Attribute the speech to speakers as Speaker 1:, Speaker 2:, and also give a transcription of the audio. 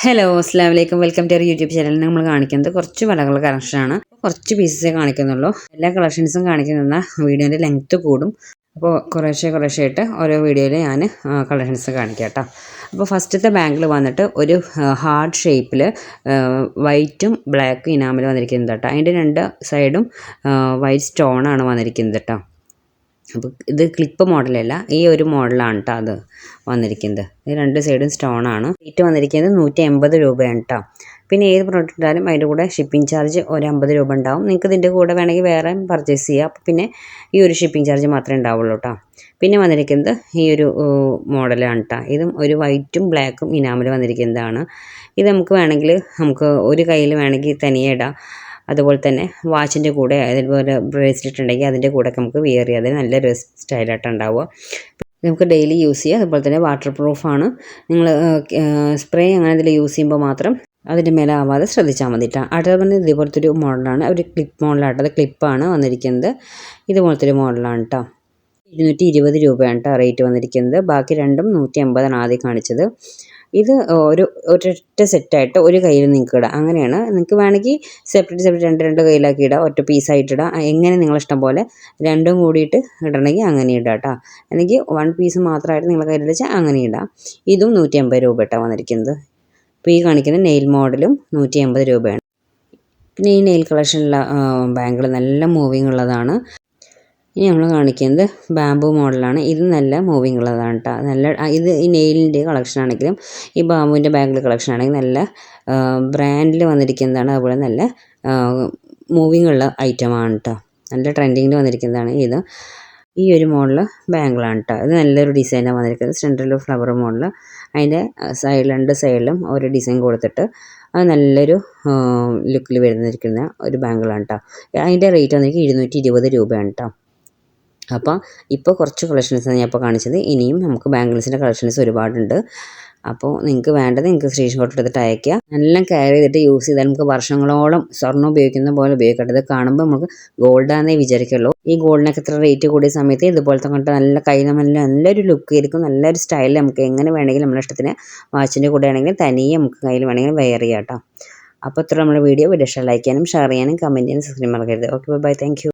Speaker 1: Hello അസ്സലാമു അലൈക്കും welcome to YouTube channel. നമ്മൾ കാണിക്കുന്നത് കുറച്ച് വളകളുടെ കളക്ഷനാണ്. കുറച്ച് പീസസേ കാണിക്കുന്നുള്ളൂ. എല്ലാ കളക്ഷൻസും കാണിക്കുന്ന വീഡിയോൻ്റെ ലെങ്ത്ത് കൂടും. അപ്പോൾ കുറേശ്ശെ ആയിട്ട് ഓരോ വീഡിയോയിൽ ഞാൻ കളക്ഷൻസ് കാണിക്കാം കേട്ടോ. അപ്പോൾ ഫസ്റ്റത്തെ ബാങ്കിൾ വന്നിട്ട് ഒരു ഹാർഡ് ഷേപ്പിൽ വൈറ്റും ബ്ലാക്കും ഇനാമൽ വന്നിരിക്കുന്നത് കേട്ടോ. അതിൻ്റെ രണ്ട് സൈഡും വൈറ്റ് സ്റ്റോണാണ് വന്നിരിക്കുന്നത് കേട്ടോ. അപ്പോൾ ഇത് ക്ലിപ്പ് മോഡലല്ല, ഈ ഒരു മോഡലാണ് കേട്ടോ അത് വന്നിരിക്കുന്നത്. ഈ രണ്ട് സൈഡും സ്റ്റോണാണ്. റേറ്റ് വന്നിരിക്കുന്നത് 180 രൂപയാണ് കേട്ടോ. പിന്നെ ഏത് പ്രോഡക്റ്റ് ഇട്ടാലും അതിൻ്റെ കൂടെ ഷിപ്പിംഗ് ചാർജ് ഒരു 50 രൂപ ഉണ്ടാവും. നിങ്ങൾക്ക് ഇതിൻ്റെ കൂടെ വേണമെങ്കിൽ വേറെ പർച്ചേസ് ചെയ്യാം. അപ്പോൾ പിന്നെ ഈ ഒരു ഷിപ്പിംഗ് ചാർജ് മാത്രമേ ഉണ്ടാവുള്ളൂ കേട്ടോ. പിന്നെ വന്നിരിക്കുന്നത് ഈ ഒരു മോഡലാണ് കേട്ടോ. ഇതും ഒരു വൈറ്റും ബ്ലാക്കും ഇനാമൽ വന്നിരിക്കുന്നതാണ്. ഇത് നമുക്ക് വേണമെങ്കിൽ ഒരു കയ്യിൽ വേണമെങ്കിൽ തനിയെ ഇടാം. അതുപോലെ തന്നെ വാച്ചിൻ്റെ കൂടെ അതുപോലെ ബ്രേസ്ലെറ്റ് ഉണ്ടെങ്കിൽ അതിൻ്റെ കൂടെ നമുക്ക് വിയർ ചെയ്യാം. അത് നല്ലൊരു സ്റ്റൈലായിട്ട് ഉണ്ടാവുക. നമുക്ക് ഡെയിലി യൂസ് ചെയ്യാം. അതുപോലെ തന്നെ വാട്ടർ പ്രൂഫാണ്. നിങ്ങൾ സ്പ്രേ അങ്ങനെ ഇതിൽ യൂസ് ചെയ്യുമ്പോൾ മാത്രം അതിൻ്റെ മേലെ ആവാതെ ശ്രദ്ധിച്ചാൽ മതിട്ടാ. അടുത്ത പറഞ്ഞാൽ ഇതേപോലത്തെ ഒരു മോഡലാണ്. ഒരു ക്ലിപ്പ് മോഡലായിട്ട് അത് ക്ലിപ്പാണ് വന്നിരിക്കുന്നത്. ഇതുപോലത്തെ ഒരു മോഡലാണ് കേട്ടോ. 220 രൂപയാണ് കേട്ടോ റേറ്റ് വന്നിരിക്കുന്നത്. ബാക്കി രണ്ടും 180 ആദ്യം കാണിച്ചത്. ഇത് ഒരൊറ്റ സെറ്റായിട്ട് ഒരു കയ്യിൽ നിങ്ങൾക്ക് ഇടാം. അങ്ങനെയാണ്. നിങ്ങൾക്ക് വേണമെങ്കിൽ സെപ്പറേറ്റ് രണ്ട് കയ്യിലാക്കി ഇടാം. ഒറ്റ പീസായിട്ട് ഇടാം. എങ്ങനെ നിങ്ങളിഷ്ടം പോലെ രണ്ടും കൂടിയിട്ട് ഇടണമെങ്കിൽ അങ്ങനെ ഇടാം കേട്ടോ. അല്ലെങ്കിൽ 1 പീസ് മാത്രമായിട്ട് നിങ്ങളുടെ കയ്യിൽ വെച്ചാൽ അങ്ങനെ ഇടാം. ഇതും 180 രൂപ കേട്ടോ വന്നിരിക്കുന്നത്. ഇപ്പോൾ ഈ കാണിക്കുന്ന നെയിൽ മോഡലും 180 രൂപയാണ്. പിന്നെ ഈ നെയിൽ കളക്ഷനിലുള്ള ബാങ്കിൾ നല്ല മൂവിങ് ഉള്ളതാണ്. ഇനി നമ്മൾ കാണിക്കുന്നത് ബാംബു മോഡലാണ്. ഇത് നല്ല മൂവിങ് ഉള്ളതാണ് കേട്ടോ. ഇത് ഈ നെയിലിൻ്റെ കളക്ഷൻ ആണെങ്കിലും ഈ ബാംബുവിൻ്റെ ബാങ്കിൾ കളക്ഷൻ ആണെങ്കിലും നല്ല ബ്രാൻഡിൽ വന്നിരിക്കുന്നതാണ്. അതുപോലെ നല്ല മൂവിങ് ഉള്ള ഐറ്റമാണ് കേട്ടോ. നല്ല ട്രെൻഡിങ്ങിൽ വന്നിരിക്കുന്നതാണ് ഇത്. ഈ ഒരു മോഡൽ ബാങ്കിളാണ് കേട്ടോ. ഇത് നല്ലൊരു ഡിസൈനാണ് വന്നിരിക്കുന്നത്. Central flower model. അതിൻ്റെ രണ്ട് സൈഡിലും ഒരു ഡിസൈൻ കൊടുത്തിട്ട് അത് നല്ലൊരു ലുക്കിൽ വരുന്നിരിക്കുന്ന ഒരു ബാങ്കിളാണ് കേട്ടോ. അതിൻ്റെ റേറ്റ് വന്നിരിക്കുന്നത് 220 രൂപയാണ് കേട്ടോ. അപ്പോൾ ഇപ്പോൾ കുറച്ച് കളക്ഷൻസാണ് ഞാൻ ഇപ്പോൾ കാണിച്ചത്. ഇനിയും നമുക്ക് ബാംഗിൾസിൻ്റെ കളക്ഷൻസ് ഒരുപാടുണ്ട്. അപ്പോൾ നിങ്ങൾക്ക് വേണ്ടത് നിങ്ങൾക്ക് സ്ക്രീൻഷോട്ട് എടുത്തിട്ട് അയയ്ക്കുക. നല്ല കെയർ ചെയ്തിട്ട് യൂസ് ചെയ്താൽ നമുക്ക് വർഷങ്ങളോളം സ്വർണ്ണം ഉപയോഗിക്കുന്ന പോലെ ഉപയോഗിക്കേണ്ടത്. കാണുമ്പോൾ നമുക്ക് ഗോൾഡാന്നേ വിചാരിക്കുള്ളൂ. ഈ ഗോൾഡിനൊക്കെ ഇത്ര റേറ്റ് കൂടിയ സമയത്ത് ഇതുപോലത്തെ കണ്ടിട്ട് നല്ല നല്ലൊരു ലുക്ക് ആയിരിക്കും. നല്ലൊരു സ്റ്റൈൽ നമുക്ക് എങ്ങനെ വേണമെങ്കിലും നമ്മുടെ ഇഷ്ടത്തിന് വാച്ചിൻ്റെ കൂടെ ആണെങ്കിൽ തനിയെ നമുക്ക് കയ്യിൽ വേണമെങ്കിൽ വെയർ ചെയ്യാം കേട്ടോ. അപ്പോൾ ഇത്ര നമ്മുടെ വീഡിയോ ഇഷ്ടം ലൈക്ക് ചെയ്യാനും ഷെയർ ചെയ്യാനും കമൻറ്റ് ചെയ്യാനും സബ്സ്ക്രൈബ് മറക്കരുത്. Okay bye, thank you.